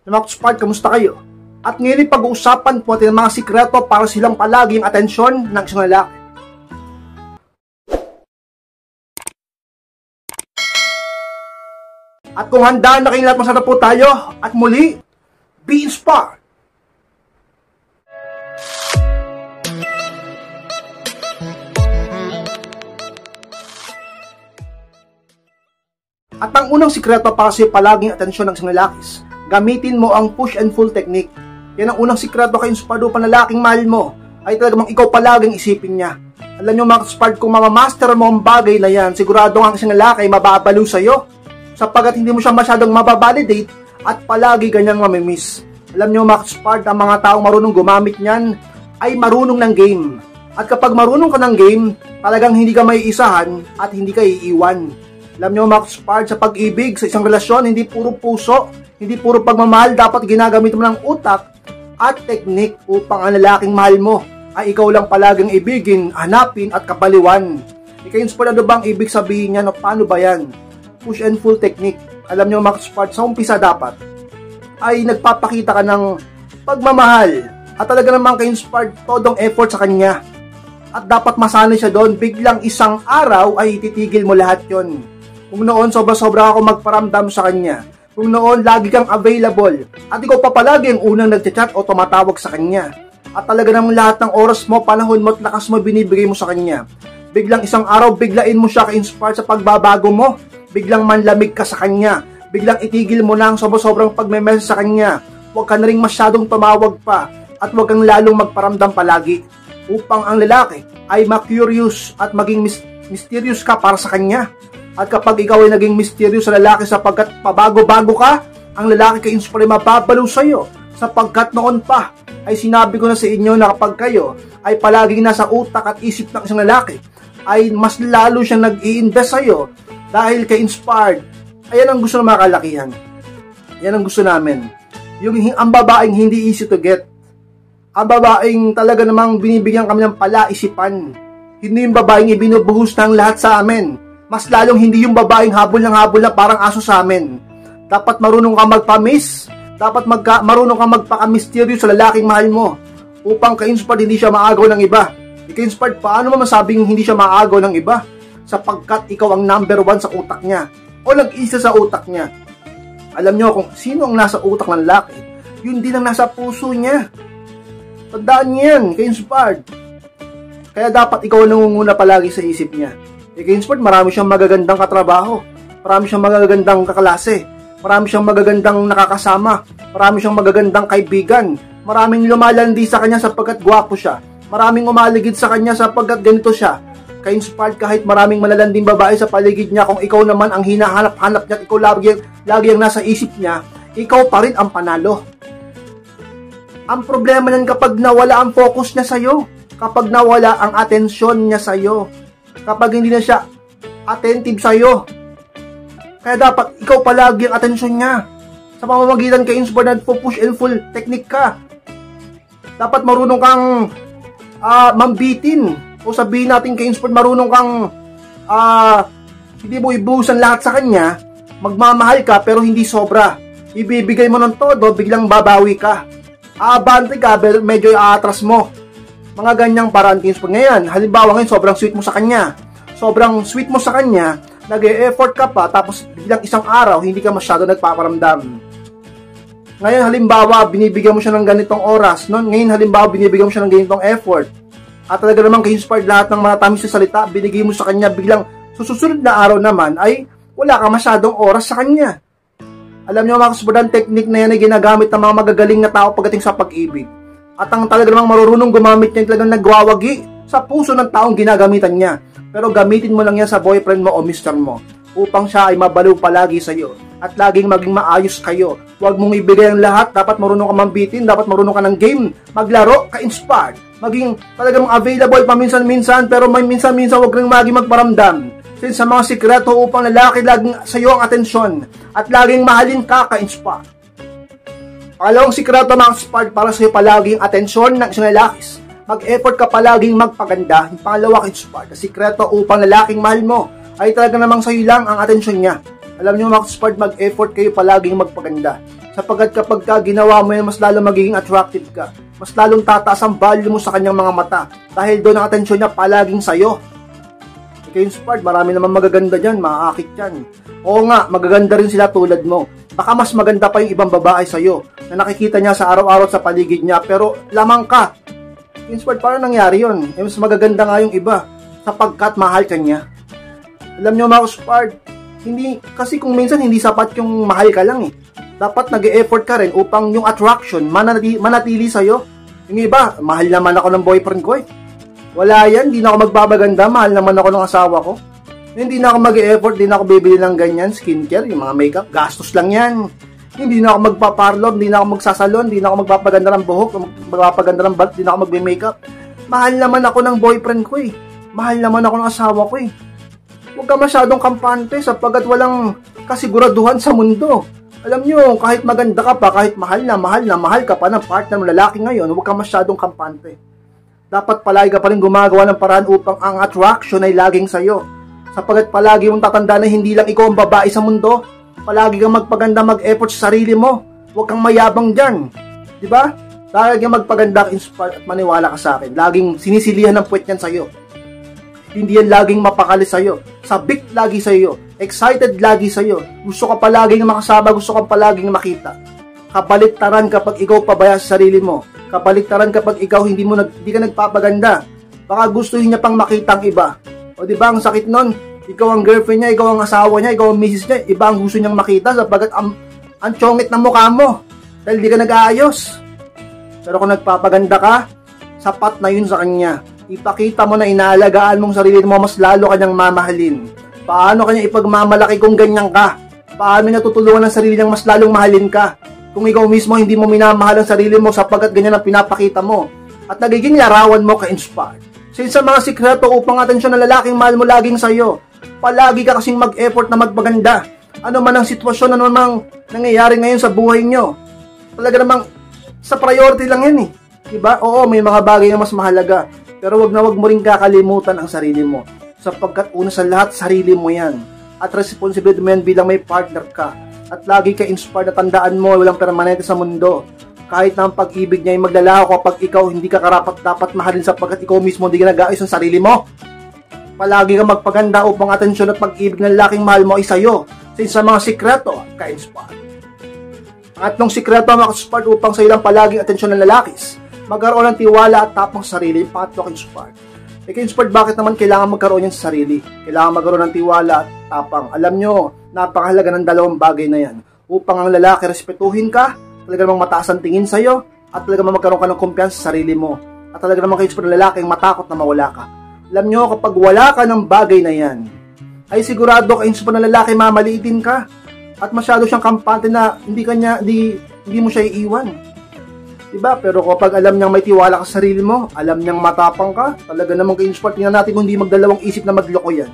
Mga Spark, kamusta kayo? At ngayon pag-uusapan po natin ang mga sikreto para silang palaging atensyon ng isang lalaki. At kung handa na kayong lahat, masarap po tayo. At muli, be inspired! At ang unang sikreto para sa palaging atensyon ng isang lalaki, gamitin mo ang push and pull technique. Yan ang unang sikreto kay inspirado pa lalaking mahal mo, ay talagang ikaw palaging isipin niya. Alam nyo mga inspired, kung mamamaster mo ang bagay na yan, sigurado ang isang lalaki ay mababaliw sa'yo, sapagkat hindi mo siya masyadong mababalidate at palagi ganyang mamimiss. Alam nyo mga inspired, ang mga taong marunong gumamit niyan ay marunong ng game. At kapag marunong ka ng game, talagang hindi ka may isahan at hindi ka iiwan. Alam nyo mga inspired, sa pag-ibig, sa isang relasyon, hindi puro puso, hindi puro pagmamahal, dapat ginagamit mo ng utak at teknik upang ang lalaking mahal mo ay ikaw lang palaging ibigin, hanapin at kapaliwan. Ika-inspire, ano bang ibig sabihin niyan o paano ba yan? Push and pull technique. Alam nyo mga Spark, sa umpisa dapat ay nagpapakita ka ng pagmamahal at talaga namang ka-inspired todong effort sa kanya. At dapat masanay siya doon, biglang isang araw ay titigil mo lahat yon. Kung noon sobra-sobra ako magparamdam sa kanya, kung noon lagi kang available at ikaw pa palagi ang unang nagchat o tumatawag sa kanya, at talaga namang lahat ng oras mo, panahon mo at lakas mo binibigay mo sa kanya, biglang isang araw biglain mo siya ka-inspire sa pagbabago mo, biglang manlamig ka sa kanya, biglang itigil mo na ang sobrang pagme-message sa kanya, huwag ka na rin masyadong tumawag pa at huwag kang lalong magparamdam palagi, upang ang lalaki ay ma-curious at maging mysterious ka para sa kanya. At kapag ikaw ay naging mysterious sa lalaki sapagkat pabago-bago ka, ang lalaki ka-inspire mapapalo sa'yo, sapagkat noon pa ay sinabi ko na sa inyo na kapag kayo ay palaging nasa utak at isip ng isang lalaki, ay mas lalo siyang nag-i-invest sa'yo dahil ka-inspired. Ayan ang gusto ng mga kalakihan. Yan ang gusto namin. Ang babaeng hindi easy to get. Ang babaeng talaga namang binibigyan kami ng palaisipan. Hindi yung babaeng ibinubuhos ng lahat sa amin. Mas lalong hindi yung babaeng habol na parang aso sa amin. Dapat marunong ka magpa-miss. Dapat marunong ka magpaka-mysterious sa lalaking mahal mo upang ka-inspired hindi siya maagaw ng iba. Ka-inspired, paano mo masabing hindi siya maagaw ng iba? Sapagkat ikaw ang number 1 sa utak niya o nag-isa sa utak niya. Alam nyo kung sino ang nasa utak ng lalaki, yun din ang nasa puso niya. Tandaan niyo yan, ka-inspired. Kaya dapat ikaw nangunguna palagi sa isip niya. Ka-inspired, marami siyang magagandang katrabaho, marami siyang magagandang kaklase, marami siyang magagandang nakakasama, marami siyang magagandang kaibigan, maraming lumalandi sa kanya sapagkat gwapo siya, maraming umaligid sa kanya sapagkat ganito siya. Ka-inspired, kahit maraming malalanding babae sa paligid niya, kung ikaw naman ang hinahanap-hanap niya at ikaw lagi ang nasa isip niya, ikaw pa rin ang panalo. Ang problema niyan kapag nawala ang focus niya sa'yo, kapag nawala ang atensyon niya sa'yo, kapag hindi na siya attentive sa'yo. Kaya dapat ikaw palagi ang atensyon niya. Sa pamamagitan ka-inspire na push and pull technique ka. Dapat marunong kang mambitin. O sabihin natin ka-inspire, marunong kang hindi mo ibuhusan lahat sa kanya. Magmamahal ka pero hindi sobra. Ibibigay mo ng todo, biglang babawi ka. Aabante ka, medyo aatras mo. Mga ganyang paraan ka-inspire. Ngayon, halimbawa ngayon, sobrang sweet mo sa kanya. Sobrang sweet mo sa kanya, nag-e-effort ka pa, tapos bilang isang araw, hindi ka masyado nagpaparamdam. Ngayon, halimbawa, binibigyan mo siya ng ganitong oras. No? Ngayon, halimbawa, binibigyan mo siya ng ganitong effort. At talaga namang ka-inspired lahat ng mga tamis sa salita, binigay mo sa kanya, biglang susunod na araw naman, ay wala ka masyadong oras sa kanya. Alam niyo, mga kasubadan, technique na yan ay ginagamit ng mga magagaling na tao pagdating sa pag-ibig. At ang talaga namang marurunong gumamit niya, talagang nagwawagi sa puso ng taong ginagamitan niya. Pero gamitin mo lang yan sa boyfriend mo o mister mo upang siya ay mabaliw palagi sa iyo at laging maging maayos kayo. Huwag mong ibigay ang lahat, dapat marunong ka mambitin, dapat marunong ka ng game, maglaro, ka-inspired, maging talagang available paminsan-minsan, pero may minsan-minsan huwag rin maging magparamdam. Since sa mga sikreto upang lalaki laging sa iyo ang atensyon at laging mahalin ka, ka-inspired. Pangalawang sikreto mga Spark para sa iyo palaging atensyon ng isang lalaki. Mag-effort ka palaging magpaganda. Yung pangalawa Spark, na sikreto upang lalaking mahal mo ay talaga namang sa iyo lang ang atensyon niya. Alam niyo mga Spark, mag-effort kayo palaging magpaganda. Sapagkat kapag ginawa mo yan, mas lalong magiging attractive ka. Mas lalong tataas ang value mo sa kanyang mga mata. Dahil doon ang atensyon niya palaging sa'yo. Ka-inspired, marami naman magaganda dyan, maaakit yan. Oo nga, magaganda rin sila tulad mo. Baka mas maganda pa yung ibang babae sa'yo na nakikita niya sa araw-araw sa paligid niya, pero lamang ka. Inspired, paano nangyari yun? Mas magaganda nga yung iba sapagkat mahal ka niya. Alam niyo mga inspired, hindi, kasi kung minsan hindi sapat yung mahal ka lang eh. Dapat nag-e-effort ka rin upang yung attraction manatili sa'yo. Yung iba, mahal naman ako ng boyfriend ko eh. Wala yan, di na ako magbabaganda, mahal naman ako ng asawa ko. Hindi na ako mag-e-effort, di na ako bibili ng ganyan, skincare, yung mga makeup, gastos lang yan. Hindi na ako magpaparlor, di na ako magsasalon, di na ako magpapaganda ng buhok, magpapaganda ng balat, di na ako magbe-makeup. Mahal naman ako ng boyfriend ko eh. Mahal naman ako ng asawa ko eh. Huwag ka masyadong kampante sapagkat walang kasiguraduhan sa mundo. Alam nyo, kahit maganda ka pa, kahit mahal ka pa ng partner ng lalaki ngayon, huwag ka masyadong kampante. Dapat palagi ka pa rin gumagawa ng paraan upang ang attraction ay laging sa'yo. Sapagkat palagi mong tatanda na hindi lang ikaw ang babae sa mundo. Palagi kang magpaganda, mag-effort sa sarili mo. Huwag kang mayabang dyan. Diba? Lagi kang magpaganda, inspire at maniwala ka sa akin. Laging sinisilihan ng puwet yan sa'yo. Hindi yan laging mapakali sa'yo. Sabik lagi sa'yo. Excited lagi sa'yo. Gusto ka palaging makasama, gusto ka palaging makita. Kabaliktaran kapag ikaw pabaya sa sarili mo. Kabaliktaran kapag ikaw hindi ka nagpapaganda. Baka gustuhin niya pang makita ang iba. O diba ang sakit nun? Ikaw ang girlfriend niya, ikaw ang asawa niya, ikaw ang misis niya. Iba ang gusto niyang makita sapagkat ang chongit ng mukha mo. Dahil di ka nag-aayos. Pero kung nagpapaganda ka, sapat na yun sa kanya. Ipakita mo na inaalagaan mong sarili mo, mas lalo kanyang mamahalin. Paano kanya ipagmamalaki kung ganyan ka? Paano niya tutulungan ang sarili niyang mas lalong mahalin ka? Kung ikaw mismo hindi mo minamahal ang sarili mo sapagkat ganyan ang pinapakita mo. At nagiging larawan mo ka-inspired. Sa mga sikreto upang atensyon ng lalaking mahal mo laging sa'yo. Palagi ka kasing mag-effort na magpaganda. Ano man ang sitwasyon, ano man nangyayari ngayon sa buhay nyo. Talaga namang sa priority lang yan eh. Diba? Oo, may mga bagay na mas mahalaga. Pero wag mo rin kakalimutan ang sarili mo. Sapagkat una sa lahat, sarili mo yan. At responsibility mo yan bilang may partner ka. At lagi ka inspired na tandaan mo, walang permanente sa mundo. Kahit na ang pag-ibig niya ay maglalaho kapag ikaw hindi ka karapat dapat mahalin sapagkat ikaw mismo hindi ka nag-aayos ng sarili mo. Palagi kang magpaganda upang atensyon at pag-ibig ng lalaking mahal mo ay sa'yo. Sa mga sikreto, ka-inspired. Tatlong sikreto ang maka-inspired upang sa ilang palaging atensyon ng lalakis. Magkaroon ng tiwala at tapang sa sarili. Pangatlo, ka-inspired. Ka-inspired, bakit naman kailangan magkaroon yan sa sarili? Kailangan magkaroon ng tiwala at tapang. Alam nyo, napakahalaga ng dalawang bagay na yan. Upang ang lalaki respetuhin ka, talaga namang mataas ang tingin sa'yo, at talaga namang magkaroon ka ng kumpiyansa sa sarili mo. At talaga namang ka-inspired ng lalaki matakot na mawala ka. Alam nyo, kapag wala ka ng bagay na yan, ay sigurado ka-inspired ng lalaki mamaliitin ka. At masyado siyang kampante na hindi mo siya iiwan. Diba? Pero kapag alam niyang may tiwala ka sa sarili mo, alam niyang matapang ka, talaga namang ka-inspired. Tingnan natin kung hindi magdalawang isip na magloko yan.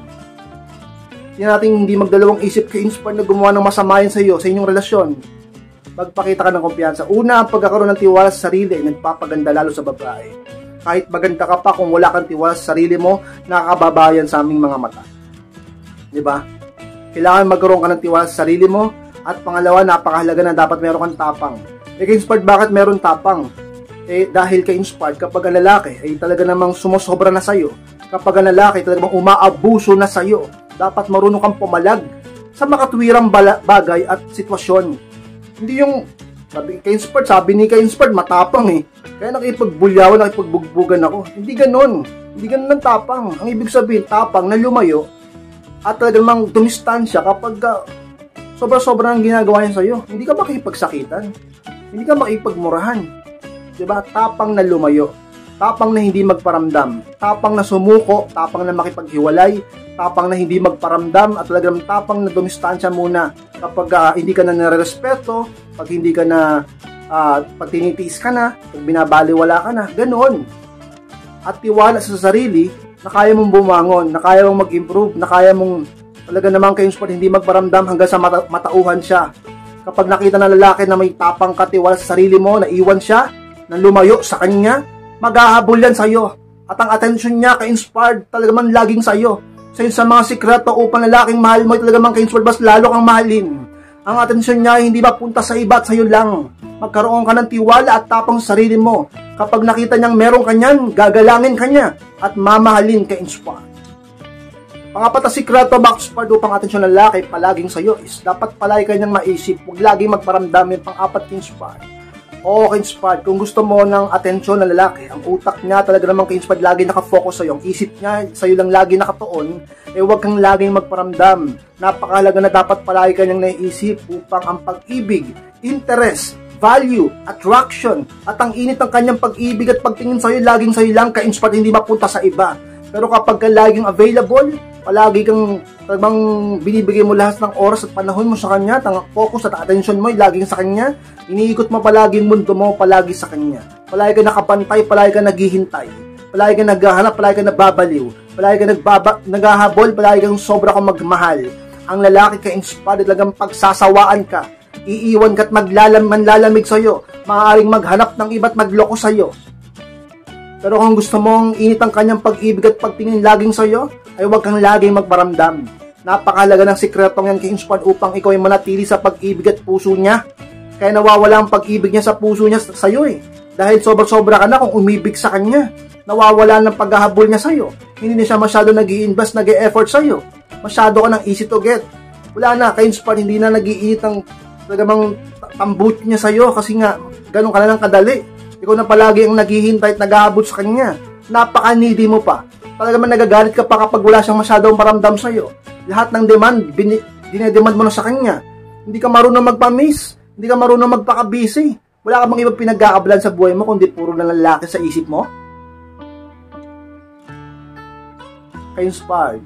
Tingnan natin hindi magdalawang isip ka-inspired na gumawa ng masama yan sa iyo, sa inyong relasyon. Magpakita ka ng kumpiyansa. Una, ang pagkakaroon ng tiwala sa sarili ay nagpapaganda lalo sa babae. Kahit maganda ka pa, kung wala kang tiwala sa sarili mo, nakakababayan sa aming mga mata. Diba? Kailangan magkaroon ka ng tiwala sa sarili mo. At pangalawa, napakahalaga na dapat meron kang tapang. Ka-inspired, bakit meron tapang? Dahil ka-inspired, kapag ang lalaki ay talaga namang sumusobra na sa'yo, kapag ang lalaki talaga namang umaabuso na sa'yo, dapat marunong kang pumalag sa makatwirang bagay at sitwasyon. Hindi yung sabi ni ka-inspired, matapang eh. Kaya nakipagbulyawan, nakipagbugbugan ako. Hindi ganon. Hindi ganon ang tapang. Ang ibig sabihin, tapang na lumayo at talagang dumistansya kapag sobra-sobra ang ginagawa niya sa'yo. Hindi ka makipagsakitan. Hindi ka makipagmurahan. Diba? Tapang na lumayo. Tapang na hindi magparamdam. Tapang na sumuko. Tapang na makipaghiwalay. Tapang na hindi magparamdam. At talagang tapang na dumistansya muna kapag hindi ka na nare-respeto, pag hindi ka na pag tinitiis ka na, pag binabaliwala ka na, ganoon. At tiwala sa sarili na kaya mong bumangon, na kaya mong mag-improve, na kaya mong talaga namang ka-inspired hindi magparamdam hanggang sa matauhan siya. Kapag nakita ng lalaki na may tapang katiwala sa sarili mo, na iwan siya, na lumayo sa kanya, maghahabol yan sa'yo. At ang attention niya, ka-inspired, talaga man laging sa'yo. Sa mga sikreto upang lalaking mahal mo, talaga man ka-inspired, mas lalo kang mahalin. Ang atensyon niya ay hindi mapunta sa iba at sa'yo lang. Magkaroon ka ng tiwala at tapang sa sarili mo. Kapag nakita niyang meron ka niyan, gagalangin ka niya at mamahalin ka inspired. Pangapat na sikreto ma-inspired upang atensyon ng lalaki palaging sa'yo is dapat palagi ka niyang maisip, huwag laging magparamdam. Yung pang-apat ka-inspired. Oo, ka-inspired. Kung gusto mo ng atensyon ng lalaki, ang utak niya talaga namang ka-inspired, lagi nakafocus sa'yo. Ang isip niya sa'yo lang lagi nakatuon, huwag kang laging magparamdam. Napakahalaga na dapat palagi ka niyang naiisip upang ang pag-ibig, interest, value, attraction, at ang init ng kanyang pag-ibig at pagtingin sa'yo, laging sa'yo lang ka-inspired, hindi mapunta sa iba. Pero kapag ka laging available, palagi kang talagang binibigay mo lahat ng oras at panahon mo sa kanya, focus at attention mo laging sa kanya, iniikot mo palagi yung mundo mo palagi sa kanya. Palagi ka nakabantay, palagi ka naghihintay, palagi ka naghahanap, palagi ka nababaliw, palagi ka naghahabol, palagi kang sobra kang magmahal. Ang lalaki ka-inspired, talagang pagsasawaan ka, iiwan ka at manlalamig sa'yo, maaaring maghanap ng iba't magloko sa'yo. Pero kung gusto mong init ang kanyang pag-ibig at pagtingin laging sa'yo, ay huwag kang laging magparamdam. Napakahalaga ng sikretong yan ka-inspired upang ikaw ay manatili sa pag-ibig at puso niya. Kaya nawawala ang pag-ibig niya sa puso niya sa'yo eh. Dahil sobra-sobra ka na kung umibig sa kanya. Nawawala ng paghahabol niya sa'yo. Hindi na siya masyado nag-i-invest, nag-e-effort sa'yo. Masyado ka ng easy to get. Wala na, ka-inspired, hindi na nag-iinit ang talagang tambut niya sa'yo kasi nga, ganun ka na lang kadali. Ikaw na palagi ang naghihintay at naghahabol sa kanya. Napaka-needy mo pa. Talagang nagagalit ka pa kapag wala siyang masyadong paramdam sa'yo. Lahat ng demand, dinedemand mo na sa kanya. Hindi ka marunong magpa-miss. Hindi ka marunong magpaka-busy. Wala ka bang ibang pinagkakabalan sa buhay mo kundi puro na lalaki sa isip mo? Ka-inspired.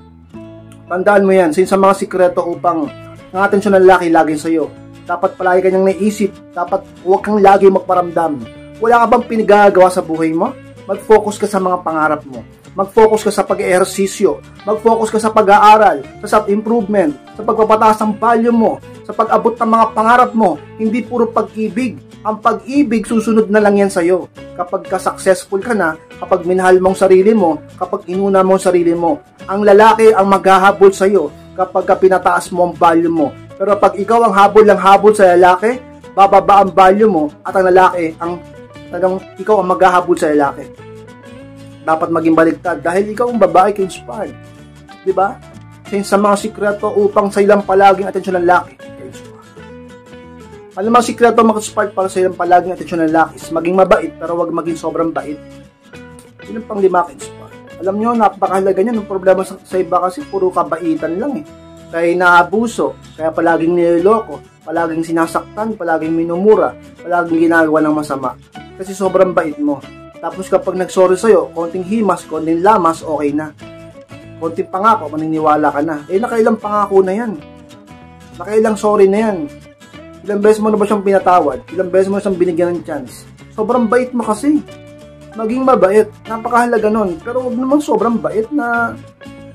Tandaan mo yan. Since sa mga sikreto upang ang atensyon ng lalaki laging sa'yo. Dapat palagi kanyang naisip. Dapat huwag kang lagi magparamdam. Wala ka bang pinagagawa sa buhay mo? Mag-focus ka sa mga pangarap mo. Mag-focus ka sa pag-ehersisyo. Mag-focus ka sa pag-aaral, sa self-improvement, sa pagpapataas ng value mo, sa pag-abot ng mga pangarap mo. Hindi puro pag-ibig. Ang pag-ibig, susunod na lang yan sa'yo. Kapag ka-successful ka na, kapag minahal mong sarili mo, kapag inuna mong sarili mo. Ang lalaki ang maghahabol sa'yo kapag ka pinataas mo ang value mo. Pero pag ikaw ang habol sa lalaki, bababa ang value mo at ang lalaki ikaw ang maghahabol sa lalaki. Dapat maging baliktad dahil ikaw ang babae ka-inspired. Diba? Since sa mga sikreto upang sa ilang palaging atensyon ng lalaki ka-inspired. Alam mo, sikreto maka-inspired para sa ilang palaging atensyon ng lalaki is maging mabait pero wag maging sobrang bait. Yun ang pang-lima ka-inspired. Alam nyo, napakahalaga niyan. Ang problema sa iba kasi puro kabaitan lang eh. Kaya naabuso, kaya palaging niloloko, palaging sinasaktan, palaging minumura, palaging ginagawa ng masama. Kasi sobrang bait mo. Tapos kapag nagsorry sa'yo, konting himas, konting lamas, okay na. Konting pangako, maniniwala ka na. Nakailang pangako na yan. Nakailang sorry na yan. Ilang beses mo na ba siyang pinatawad? Ilang beses mo na siyang binigyan ng chance? Sobrang bait mo kasi. Maging mabait. Napakahalaga nun. Pero huwag naman sobrang bait na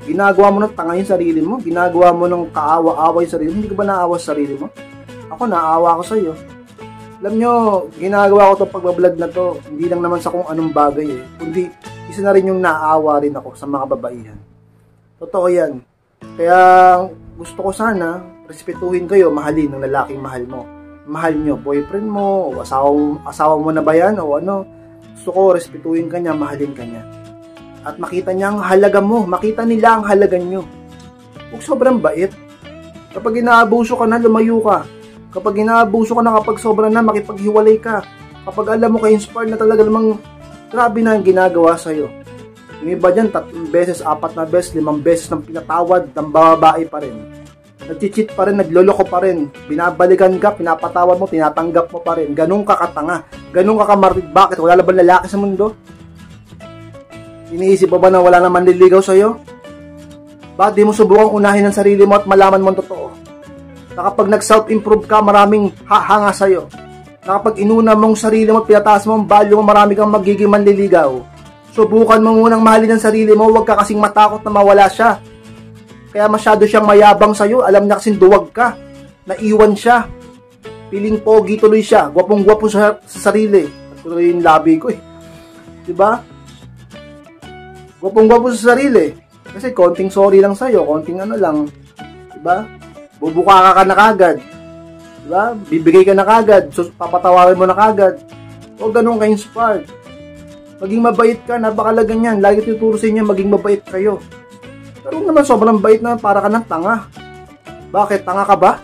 ginagawa mo ng tanga yung sarili mo. Ginagawa mo ng kaawa-awa yung sarili mo. Hindi ka ba naawa sa sarili mo? Ako, naawa ko sa'yo. Alam nyo, ginagawa ko itong pagbablog na to, hindi lang naman sa kung anong bagay eh. Kundi, isa na rin yung naawa rin ako sa mga babaihan. Totoo yan. Kaya, gusto ko sana, respetuhin kayo, mahalin ng lalaking mahal mo. Mahal nyo, boyfriend mo, o asawa mo na ba yan, o ano. Gusto ko, respetuhin ka niya, mahalin ka niya. At makita niya ang halaga mo, makita nila ang halaga nyo. Huwag sobrang bait. Kapag inaabuso ka na, lumayo ka. Kapag inaabuso ka na, kapag sobra na, makipaghiwalay ka. Kapag alam mo ka-inspired na talaga namang grabe na ang ginagawa sa'yo. Yung iba dyan, 3 beses, 4 na beses, 5 beses nang pinatawad, ng babae pa rin. Nag-cheat pa rin, nagloloko pa rin. Binabalikan ka, pinapatawad mo, tinatanggap mo pa rin. Ganun ka katanga. Ganun ka kamartig. Bakit? Wala na ba lalaki sa mundo? Iniisip mo ba na wala naman liligaw sa'yo? Bakit di mo subukang unahin ang sarili mo at malaman mo ang totoo? Na kapag nag-self-improve ka, maraming hahanga sa'yo. Na kapag inuna mong sarili mo at pinataas mo ang value mo, marami kang magiging manliligaw. Subukan mo munang mahalin ang sarili mo, huwag ka kasing matakot na mawala siya. Kaya masyado siyang mayabang sa'yo, alam niya kasing duwag ka. Naiwan siya. Piling pogi tuloy siya, gwapong-gwapo sa sarili. At tuloy yung labi ko eh. Diba? Gwapong-gwapo sa sarili. Kasi konting sorry lang sa'yo, konting ano lang. Diba? Bubuka ka na kagad. Diba? Bibigay ka na kagad, so papatawarin mo na kagad. O ganun ka-inspired. Maging mabait ka, napakalaga niyan. Lagi tuturo sa inyo, maging mabait kayo. Pero naman sobrang bait na para ka ng tanga. Bakit? Tanga ka ba?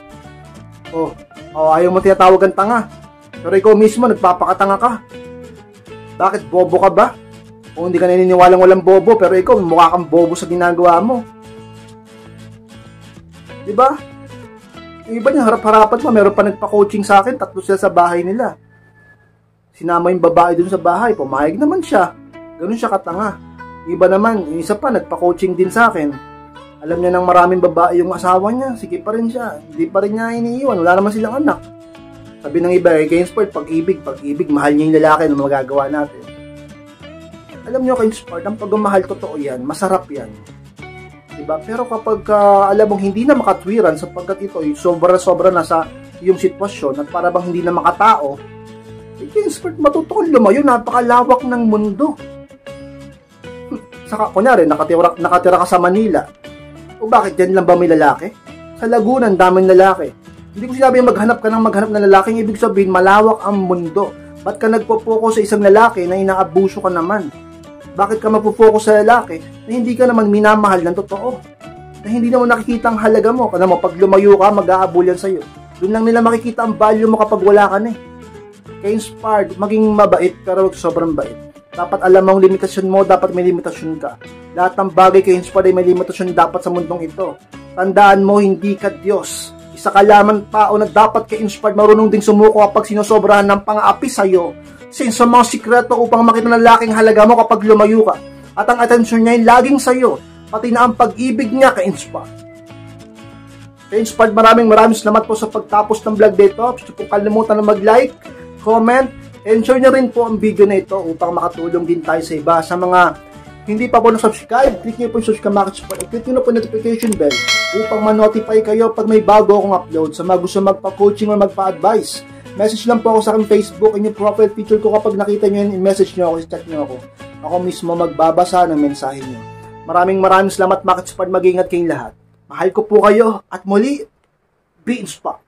Ayaw mo tinatawagan tanga. Pero ikaw mismo, nagpapakatanga ka. Bakit? Bobo ka ba? O hindi ka naniniwalang walang bobo, pero ikaw, mukha kang bobo sa ginagawa mo. Diba? Yung iba niya, harap-harapan mo, meron pa nagpa-coaching sa akin, 3 sila sa bahay nila. Sinama yung babae dun sa bahay, pumayag naman siya. Ganun siya katanga. Iba naman, yung isa pa, nagpa-coaching din sa akin. Alam niya ng maraming babae yung asawa niya, sige pa rin siya. Hindi pa rin niya iniiwan, wala naman silang anak. Sabi ng iba, K-Inspired, pag-ibig, mahal niya yung lalaki na magagawa natin. Alam niyo, K-Inspired, ang pagmamahal totoo yan, masarap yan. Diba? Pero kapag alam mong hindi na makatwiran sapagkat ito ay sobra-sobra na sa iyong sitwasyon at para bang hindi na makatao, K-Inspired, matuto kang lumayo, napakalawak ng mundo. Saka, kunyari, nakatira ka sa Manila. O bakit dyan lang ba may lalaki? Sa Laguna, daming lalaki. Hindi ko sinabi maghanap ka ng lalaki, ibig sabihin malawak ang mundo. Ba't ka nagpo-focus sa isang lalaki na inaabuso ka naman? Bakit ka magpo-focus sa lalaki na hindi ka naman minamahal ng totoo? Na hindi naman nakikita ang halaga mo. Kasi mo, pag lumayo ka, mag-aabol yan sa'yo. Doon lang nila makikita ang value mo kapag wala ka na eh. Kaya inspired, maging mabait pero sobrang bait. Dapat alam mo ang limitasyon mo, dapat may limitasyon ka. Lahat ng bagay kay inspired ay may limitasyon dapat sa mundong ito. Tandaan mo, hindi ka Diyos. Isa ka lamang tao na dapat kay inspired marunong ding sumuko kapag sinosobrahan ng pang-aapi sa'yo. Since sa mga sikreto upang makita ng laking halaga mo kapag lumayo ka. At ang atensyon niya ay laging sa'yo. Pati na ang pag-ibig niya kay inspired. Kay inspired, maraming salamat po sa pagtapos ng vlog dito. Gusto po kalimutan na mag-like, comment, and share nyo rin po ang video na ito upang makatulong din tayo sa iba. Sa mga hindi pa po na-subscribe, click nyo po yung subscribe market support. Click nyo po yung notification bell upang ma-notify kayo pag may bago akong upload. Sa mga gusto magpa-coaching o magpa-advise, message lang po ako sa aking Facebook. Inyong profile picture ko kapag nakita nyo yun, i-message nyo ako, i-chat nyo ako. Ako mismo magbabasa ng mensahe nyo. Maraming salamat market support. Mag-ingat kayong lahat. Mahal ko po kayo at muli, be inspired.